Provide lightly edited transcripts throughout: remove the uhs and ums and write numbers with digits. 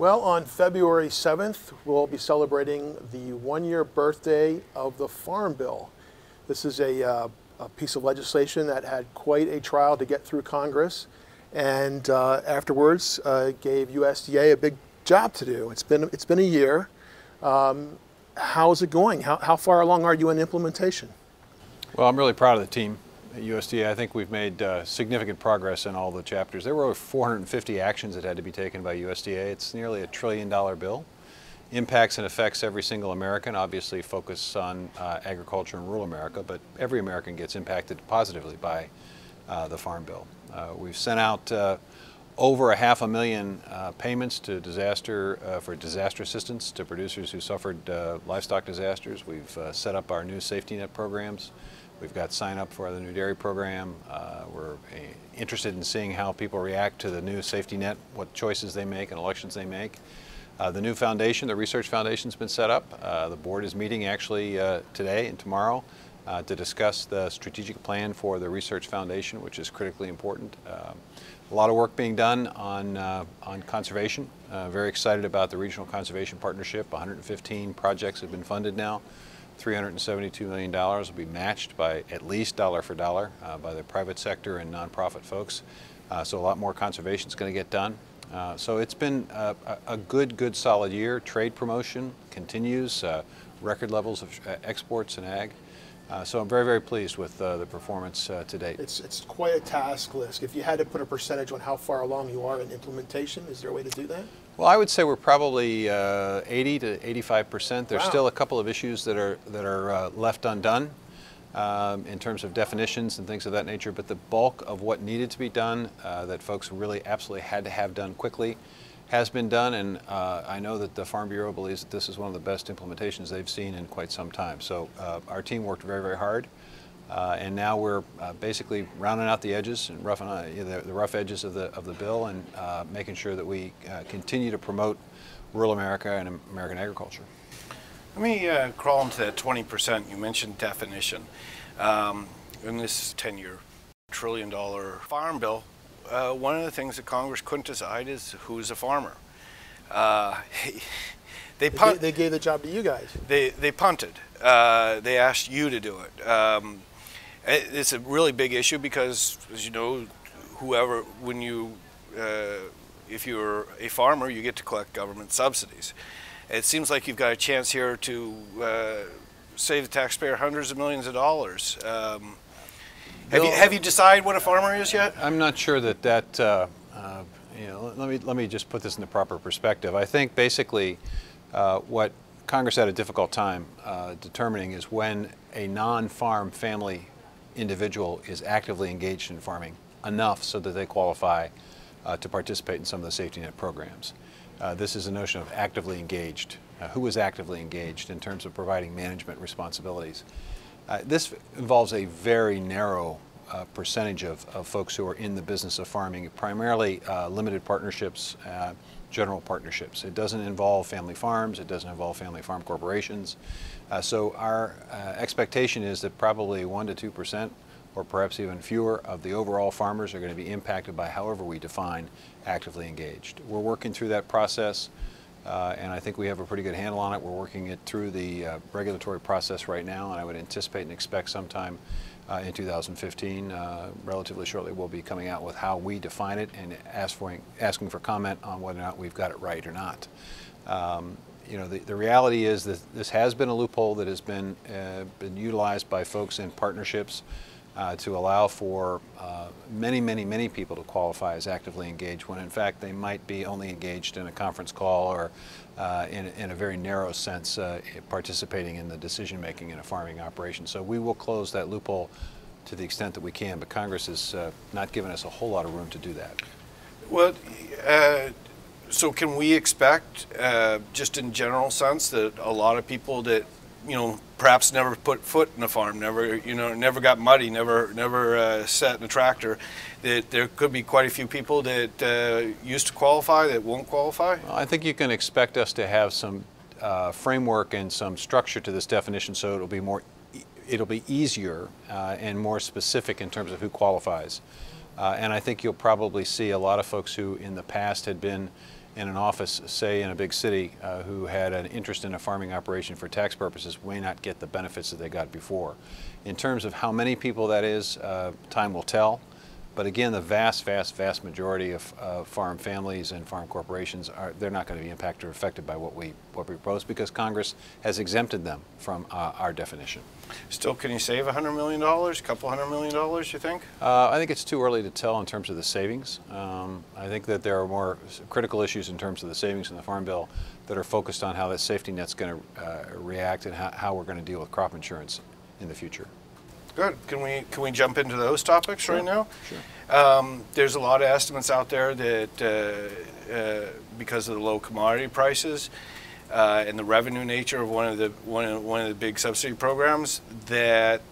Well, on February 7th, we'll be celebrating the one-year birthday of the Farm Bill. This is a piece of legislation that had quite a trial to get through Congress, and afterwards gave USDA a big job to do. It's been a year. How's it going? How far along are you in implementation? Well, I'm really proud of the team at USDA. I think we've made significant progress in all the chapters. There were over 450 actions that had to be taken by USDA. It's nearly $1 trillion bill. Impacts and affects every single American, obviously focus on agriculture and rural America, but every American gets impacted positively by the Farm Bill. We've sent out over 500,000 payments to for disaster assistance to producers who suffered livestock disasters. We've set up our new safety net programs. We've got sign up for the new dairy program. We're interested in seeing how people react to the new safety net, what choices they make and elections they make. The new foundation, the research foundation, has been set up. The board is meeting actually today and tomorrow to discuss the strategic plan for the research foundation, which is critically important. A lot of work being done on conservation. Very excited about the Regional Conservation Partnership. 115 projects have been funded now. $372 million will be matched by at least dollar for dollar by the private sector and nonprofit folks. So a lot more conservation is going to get done. So it's been a good solid year. Trade promotion continues, record levels of exports in ag. So I'm very pleased with the performance to date. It's quite a task list. If you had to put a percentage on how far along you are in implementation, is there a way to do that? Well, I would say we're probably 80 to 85%. There's Wow. still a couple of issues that are left undone in terms of definitions and things of that nature, but the bulk of what needed to be done that folks really absolutely had to have done quickly has been done, and I know that the Farm Bureau believes that this is one of the best implementations they've seen in quite some time. So our team worked very hard, and now we're basically rounding out the edges and roughing the rough edges of the bill, and making sure that we continue to promote rural America and American agriculture. Let me crawl into that 20%. You mentioned definition. In this 10-year, $1 trillion farm bill, one of the things that Congress couldn't decide is who's a farmer. They gave the job to you guys. They punted. They asked you to do it. It's a really big issue because, as you know, if you're a farmer, you get to collect government subsidies. It seems like you've got a chance here to save the taxpayer hundreds of millions of dollars. Have you decided what a farmer is yet? I'm not sure that let me just put this in the proper perspective. I think basically what Congress had a difficult time determining is when a non-farm family individual is actively engaged in farming enough so that they qualify to participate in some of the safety net programs. This is a notion of actively engaged. Who is actively engaged in terms of providing management responsibilities? This involves a very narrow percentage of folks who are in the business of farming, primarily limited partnerships, general partnerships. It doesn't involve family farms, it doesn't involve family farm corporations. So our expectation is that probably 1 to 2%, or perhaps even fewer, of the overall farmers are going to be impacted by however we define actively engaged. We're working through that process. And I think we have a pretty good handle on it. We're working it through the regulatory process right now, and I would anticipate and expect sometime in 2015, relatively shortly, we'll be coming out with how we define it and asking for comment on whether or not we've got it right or not. The reality is that this has been a loophole that has been utilized by folks in partnerships to allow for many people to qualify as actively engaged when in fact they might be only engaged in a conference call or in a very narrow sense participating in the decision making in a farming operation. So we will close that loophole to the extent that we can, but Congress has not given us a whole lot of room to do that. Well, so can we expect, just in general sense, that a lot of people that perhaps never put foot in a farm, never got muddy, never sat in a tractor, that there could be quite a few people that used to qualify that won't qualify? Well, I think you can expect us to have some framework and some structure to this definition, so it'll be easier and more specific in terms of who qualifies. And I think you'll probably see a lot of folks who in the past had been in an office, say in a big city, who had an interest in a farming operation for tax purposes may not get the benefits that they got before. In terms of how many people that is, time will tell. But again, the vast majority of farm families and farm corporations they're not going to be impacted or affected by what we propose, because Congress has exempted them from our definition. Still, can you save $100 million, a couple $100 million, you think? I think it's too early to tell in terms of the savings. I think that there are more critical issues in terms of the savings in the Farm Bill that are focused on how that safety net's going to react and how we're going to deal with crop insurance in the future. Good. Can we jump into those topics right now? Sure. There's a lot of estimates out there that because of the low commodity prices and the revenue nature of one of the big subsidy programs, that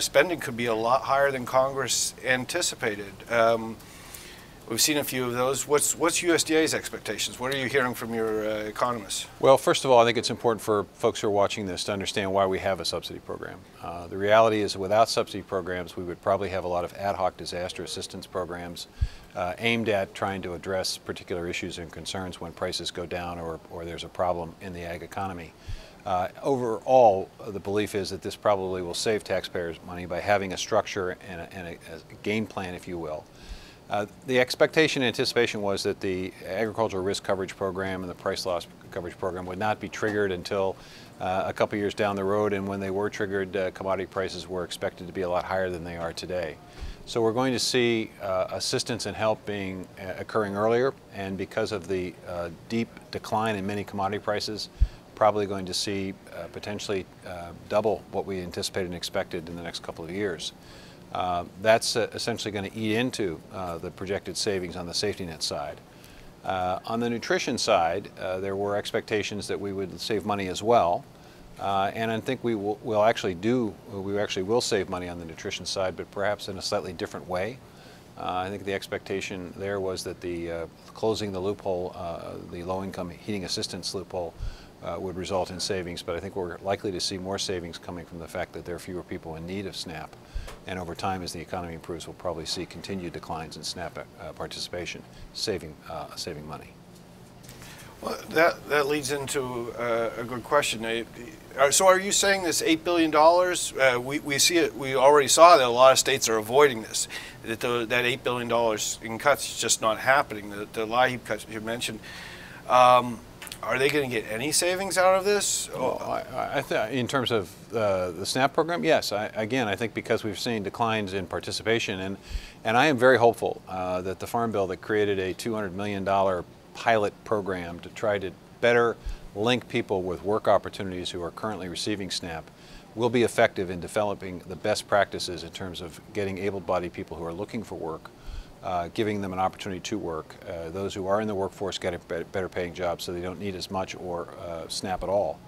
spending could be a lot higher than Congress anticipated. We've seen a few of those. What's USDA's expectations? What are you hearing from your economists? Well, first of all, I think it's important for folks who are watching this to understand why we have a subsidy program. The reality is, without subsidy programs, we would probably have a lot of ad hoc disaster assistance programs aimed at trying to address particular issues and concerns when prices go down or there's a problem in the ag economy. Overall, the belief is that this probably will save taxpayers money by having a structure and a game plan, if you will. The expectation and anticipation was that the agricultural risk coverage program and the price loss coverage program would not be triggered until a couple years down the road, and when they were triggered, commodity prices were expected to be a lot higher than they are today. So we're going to see assistance and help occurring earlier, and because of the deep decline in many commodity prices, probably going to see potentially double what we anticipated and expected in the next couple of years. That's essentially going to eat into the projected savings on the safety net side. On the nutrition side, there were expectations that we would save money as well, and I think we actually will save money on the nutrition side, but perhaps in a slightly different way. I think the expectation there was that the closing the loophole, the low-income heating assistance loophole, would result in savings, but I think we're likely to see more savings coming from the fact that there are fewer people in need of SNAP. And over time, as the economy improves, we'll probably see continued declines in SNAP participation, saving money. Well, that leads into a good question. So, are you saying this $8 billion? We see it. We already saw that a lot of states are avoiding this. That $8 billion in cuts is just not happening. The LIHEAP cuts you mentioned. Are they going to get any savings out of this? Well, in terms of the SNAP program, yes. Again, I think because we've seen declines in participation, and I am very hopeful that the Farm Bill that created a $200 million pilot program to try to better link people with work opportunities who are currently receiving SNAP will be effective in developing the best practices in terms of getting able-bodied people who are looking for work, giving them an opportunity to work. Those who are in the workforce get a better paying job so they don't need as much or SNAP at all.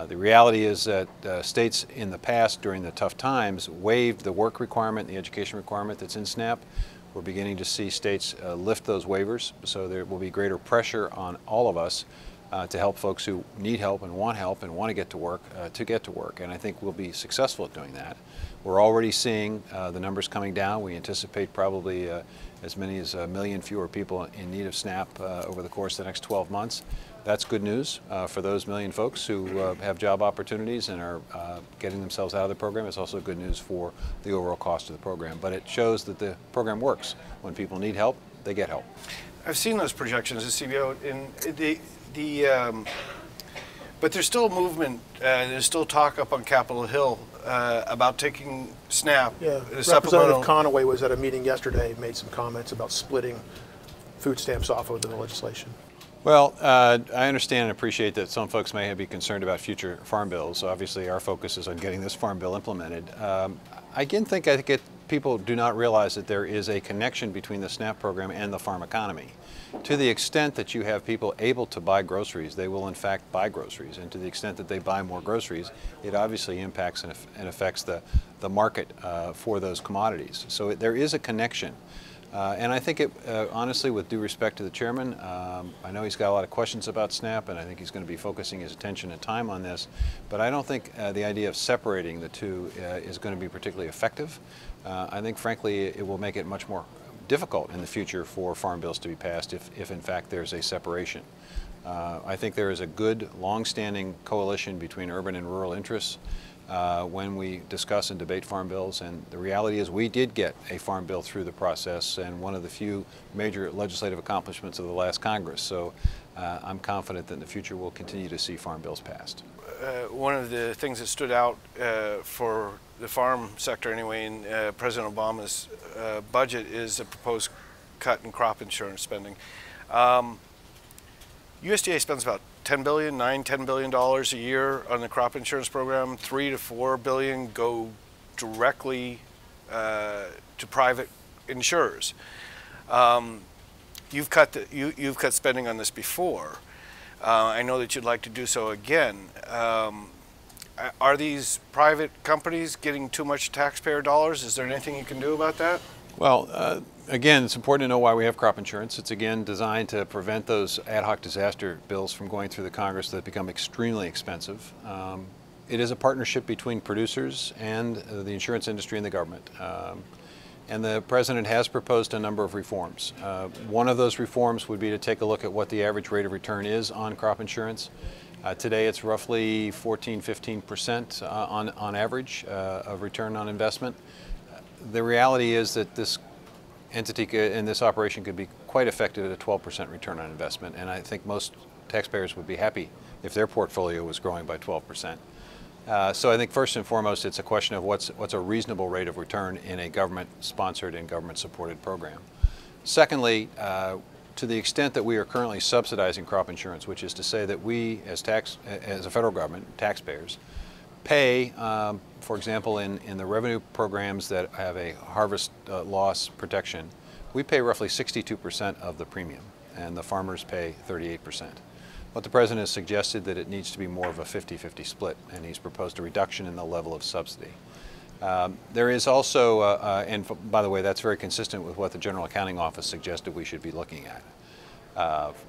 The reality is that states in the past, during the tough times, waived the work requirement, the education requirement that's in SNAP. We're beginning to see states lift those waivers, so there will be greater pressure on all of us to help folks who need help and want to get to work, and I think we'll be successful at doing that. We're already seeing the numbers coming down. We anticipate probably as many as 1 million fewer people in need of SNAP over the course of the next 12 months. That's good news for those 1 million folks who have job opportunities and are getting themselves out of the program. It's also good news for the overall cost of the program. But it shows that the program works. When people need help, they get help. I've seen those projections at CBO, but there's still movement. There's still talk up on Capitol Hill about taking SNAP. Yeah, Representative Conaway was at a meeting yesterday, made some comments about splitting food stamps off of the legislation. Well, I understand and appreciate that some folks may be concerned about future farm bills. Obviously, our focus is on getting this farm bill implemented. I think people do not realize that there is a connection between the SNAP program and the farm economy. To the extent that you have people able to buy groceries, they will in fact buy groceries. And to the extent that they buy more groceries, it obviously impacts and affects the market for those commodities. So there is a connection. And I think honestly, with due respect to the chairman, I know he's got a lot of questions about SNAP, and I think he's going to be focusing his attention and time on this, but I don't think the idea of separating the two is going to be particularly effective. I think, frankly, it will make it much more difficult in the future for farm bills to be passed if in fact there's a separation. I think there is a good, long-standing coalition between urban and rural interests when we discuss and debate farm bills, and the reality is we did get a farm bill through the process, and one of the few major legislative accomplishments of the last Congress. So I'm confident that in the future we'll continue to see farm bills passed. One of the things that stood out for the farm sector anyway in President Obama's budget is a proposed cut in crop insurance spending. USDA spends about $10 billion, $10 billion a year on the crop insurance program. $3 to $4 billion go directly to private insurers. You've cut spending on this before. I know that you'd like to do so again. Are these private companies getting too much taxpayer dollars? Is there anything you can do about that? Well, again, it's important to know why we have crop insurance. It's again designed to prevent those ad hoc disaster bills from going through the Congress that become extremely expensive. It is a partnership between producers and the insurance industry and the government. And the President has proposed a number of reforms. One of those reforms would be to take a look at what the average rate of return is on crop insurance. Today it's roughly 14–15% on average of return on investment. The reality is that this entity in this operation could be quite effective at a 12% return on investment, and I think most taxpayers would be happy if their portfolio was growing by 12%. So I think first and foremost it's a question of what's a reasonable rate of return in a government-sponsored and government-supported program. Secondly, to the extent that we are currently subsidizing crop insurance, which is to say that we as a federal government, taxpayers, pay, for example, in the revenue programs that have a harvest loss protection, we pay roughly 62% of the premium, and the farmers pay 38%. What the President has suggested that it needs to be more of a 50-50 split, and he's proposed a reduction in the level of subsidy. There is also, and by the way, that's very consistent with what the General Accounting Office suggested we should be looking at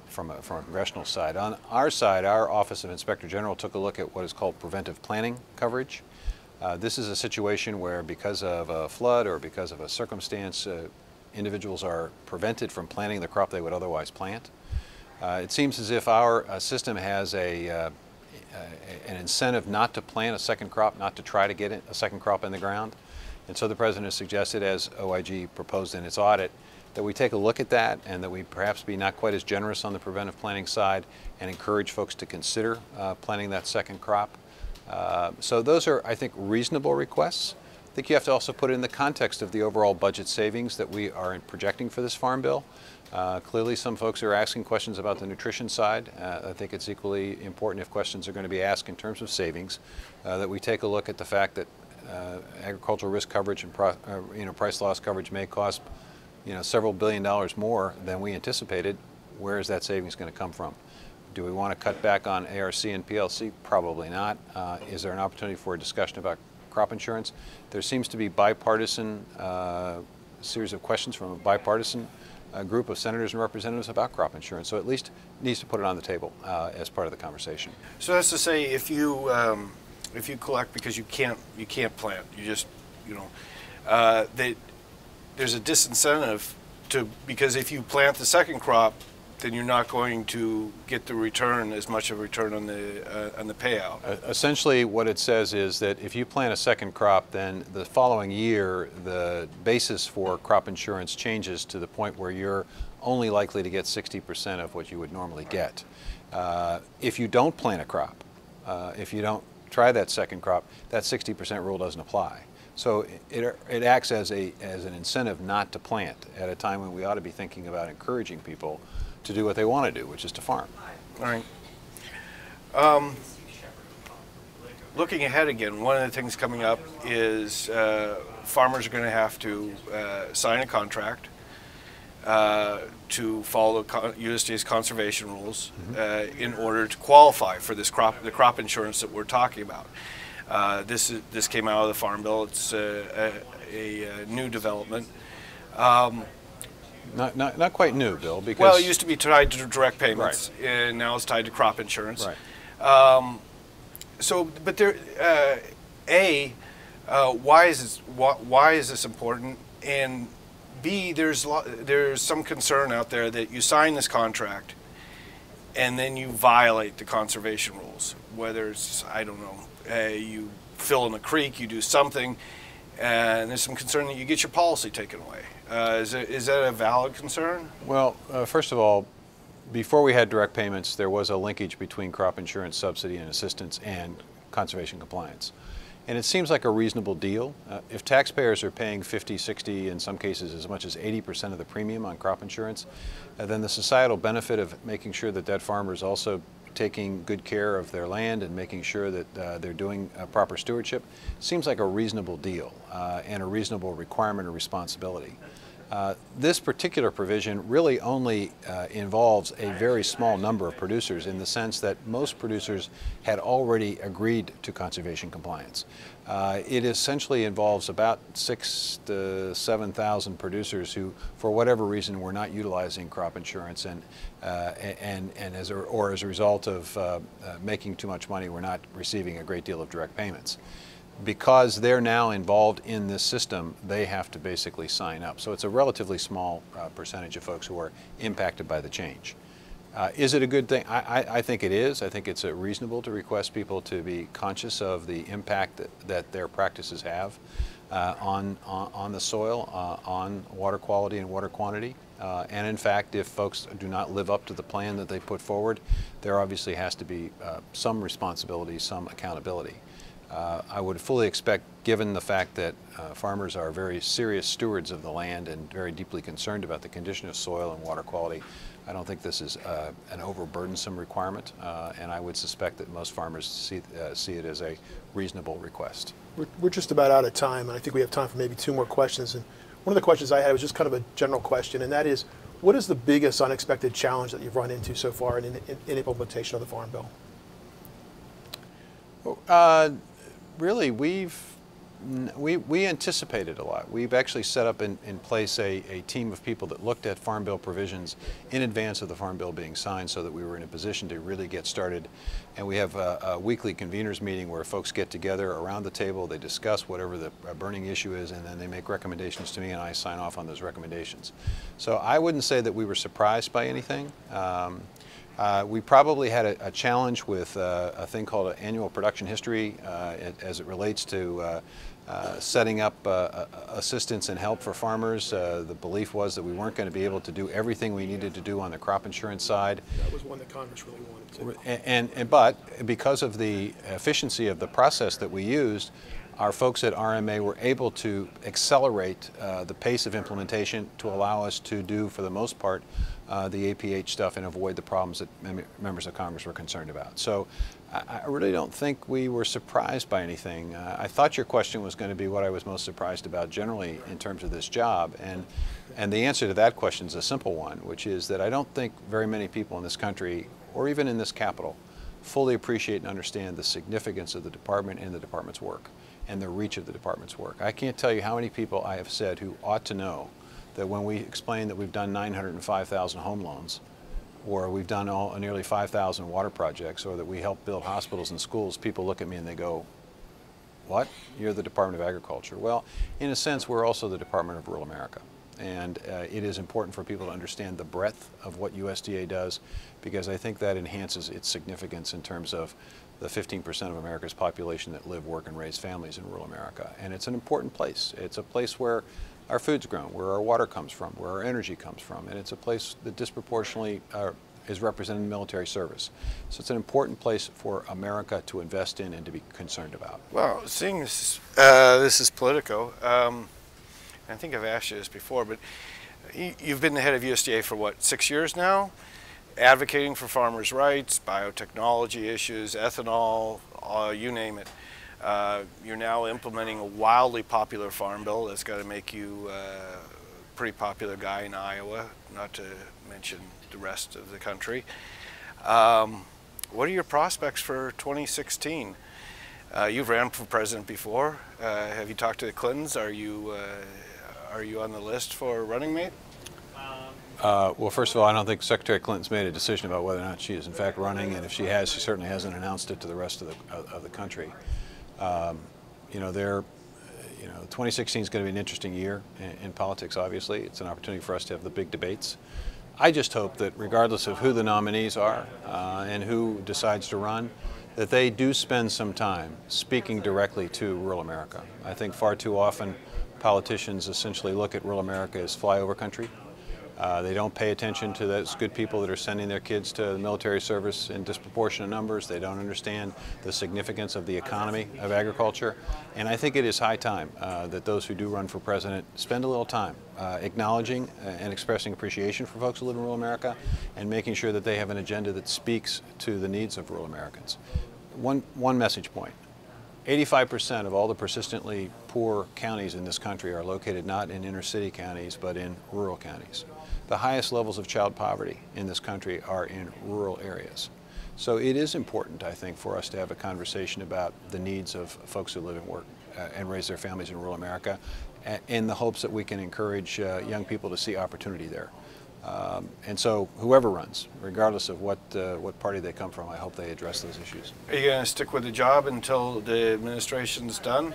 from a congressional side. On our side, our Office of Inspector General took a look at what is called preventive planning coverage. This is a situation where because of a flood or because of a circumstance, individuals are prevented from planting the crop they would otherwise plant. It seems as if our system has an incentive not to plant a second crop, not to try to get a second crop in the ground. And so the President has suggested, as OIG proposed in its audit, that we take a look at that and that we perhaps be not quite as generous on the preventive planting side and encourage folks to consider planting that second crop. So those are, I think, reasonable requests. I think you have to also put it in the context of the overall budget savings that we are projecting for this farm bill. Clearly some folks are asking questions about the nutrition side. I think it's equally important, if questions are going to be asked in terms of savings, that we take a look at the fact that agricultural risk coverage and price loss coverage may cost several $billion more than we anticipated. Where is that savings going to come from? Do we want to cut back on ARC and PLC? Probably not. Is there an opportunity for a discussion about crop insurance? There seems to be bipartisan series of questions from a bipartisan group of senators and representatives about crop insurance, so at least needs to put it on the table as part of the conversation. So that's to say, if you collect because you can't plant, you just there's a disincentive because if you plant the second crop, then you're not going to get the return, as much of a return on the payout. Essentially what it says is that if you plant a second crop, then the following year the basis for crop insurance changes to the point where you're only likely to get 60% of what you would normally get. If you don't plant a crop, if you don't try that second crop, that 60% rule doesn't apply. So it acts as an incentive not to plant at a time when we ought to be thinking about encouraging people to do what they want to do, which is to farm. All right. Looking ahead again, one of the things coming up is farmers are going to have to sign a contract to follow USDA's conservation rules in order to qualify for this the crop insurance that we're talking about. This came out of the Farm Bill. It's a new development. Not quite new, Bill, because... Well, it used to be tied to direct payments, right, and now it's tied to crop insurance. Right. But there, why is this important? And B, there's some concern out there that you sign this contract and then you violate the conservation rules. Whether it's, I don't know, you fill in a creek, you do something, and there's some concern that you get your policy taken away. Is that a valid concern? Well, first of all, before we had direct payments, there was a linkage between crop insurance subsidy and assistance and conservation compliance. And it seems like a reasonable deal. If taxpayers are paying 50, 60, in some cases as much as 80% of the premium on crop insurance, then the societal benefit of making sure that that farmer is also taking good care of their land and making sure that they're doing proper stewardship seems like a reasonable deal and a reasonable requirement or responsibility. This particular provision really only involves a very small number of producers, in the sense that most producers had already agreed to conservation compliance. It essentially involves about 6,000 to 7,000 producers who, for whatever reason, were not utilizing crop insurance, and as a result of making too much money, were not receiving a great deal of direct payments. Because they're now involved in this system, they have to basically sign up. So it's a relatively small percentage of folks who are impacted by the change. Is it a good thing? I think it is. I think it's reasonable to request people to be conscious of the impact that their practices have on the soil, on water quality and water quantity. And in fact, if folks do not live up to the plan that they put forward, there obviously has to be some responsibility, some accountability. I would fully expect, given the fact that farmers are very serious stewards of the land and very deeply concerned about the condition of soil and water quality, I don't think this is an overburdensome requirement, and I would suspect that most farmers see it as a reasonable request. We're just about out of time, and I think we have time for maybe 2 more questions. And one of the questions I had was just kind of a general question, and that is, what is the biggest unexpected challenge that you've run into so far in implementation of the Farm Bill? Really, we anticipated a lot. We've actually set up in place a team of people that looked at Farm Bill provisions in advance of the Farm Bill being signed, so that we were in a position to really get started. And we have a weekly conveners meeting where folks get together around the table, they discuss whatever the burning issue is, and then they make recommendations to me, and I sign off on those recommendations. So I wouldn't say that we were surprised by anything. We probably had a challenge with a thing called an annual production history as it relates to setting up assistance and help for farmers. The belief was that we weren't going to be able to do everything we needed to do on the crop insurance side. That was one that Congress really wanted to. But because of the efficiency of the process that we used, our folks at RMA were able to accelerate the pace of implementation to allow us to do, for the most part, the APH stuff and avoid the problems that members of Congress were concerned about. So I really don't think we were surprised by anything. I thought your question was going to be what I was most surprised about generally in terms of this job, and the answer to that question is a simple one, which is that I don't think very many people in this country, or even in this Capitol, fully appreciate and understand the significance of the department and the department's work and the reach of the department's work. I can't tell you how many people I have said who ought to know that when we explain that we've done 905,000 home loans, or we've done nearly 5,000 water projects, or that we help build hospitals and schools, people look at me and they go, "What? You're the Department of Agriculture." Well, in a sense, we're also the Department of Rural America. And it is important for people to understand the breadth of what USDA does, because I think that enhances its significance in terms of the 15% of America's population that live, work, and raise families in rural America. And it's an important place. It's a place where our food's grown, where our water comes from, where our energy comes from, and it's a place that disproportionately is represented in military service. So it's an important place for America to invest in and to be concerned about. Well, seeing this is Politico, I think I've asked you this before, but you've been the head of USDA for what, 6 years now? Advocating for farmers' rights, biotechnology issues, ethanol, you name it. You're now implementing a wildly popular farm bill that's got to make you a pretty popular guy in Iowa, not to mention the rest of the country. What are your prospects for 2016? You've ran for president before. Have you talked to the Clintons? Are you on the list for running mate? Well, first of all, I don't think Secretary Clinton's made a decision about whether or not she is in fact running, and if she has, she certainly hasn't announced it to the rest of the country. You know, you know, 2016 is going to be an interesting year in politics, obviously. It's an opportunity for us to have the big debates. I just hope that regardless of who the nominees are and who decides to run, that they do spend some time speaking directly to rural America. I think far too often politicians essentially look at rural America as flyover country. They don't pay attention to those good people that are sending their kids to the military service in disproportionate numbers. They don't understand the significance of the economy of agriculture. And I think it is high time that those who do run for president spend a little time acknowledging and expressing appreciation for folks who live in rural America and making sure that they have an agenda that speaks to the needs of rural Americans. One message point. 85% of all the persistently poor counties in this country are located not in inner city counties, but in rural counties. The highest levels of child poverty in this country are in rural areas. So it is important, I think, for us to have a conversation about the needs of folks who live and work and raise their families in rural America in the hopes that we can encourage young people to see opportunity there. And so whoever runs, regardless of what party they come from, I hope they address those issues. Are you going to stick with the job until the administration's done?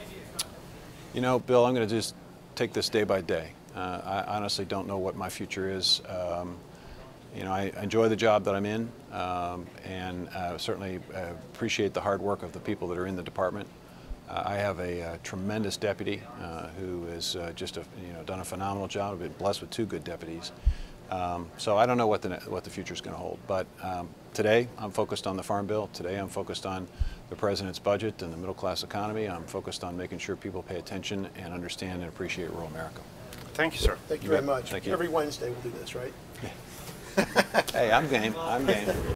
You know, Bill, I'm going to just take this day by day. I honestly don't know what my future is. You know, I enjoy the job that I'm in and certainly appreciate the hard work of the people that are in the department. I have a tremendous deputy who has just done a phenomenal job. I've been blessed with 2 good deputies. So I don't know what the future is going to hold, but today I'm focused on the Farm Bill. Today I'm focused on the President's budget and the middle class economy. I'm focused on making sure people pay attention and understand and appreciate rural America. Thank you, sir. Thank you very much. Thank you. Every Wednesday we'll do this, right? Hey, I'm game. I'm game.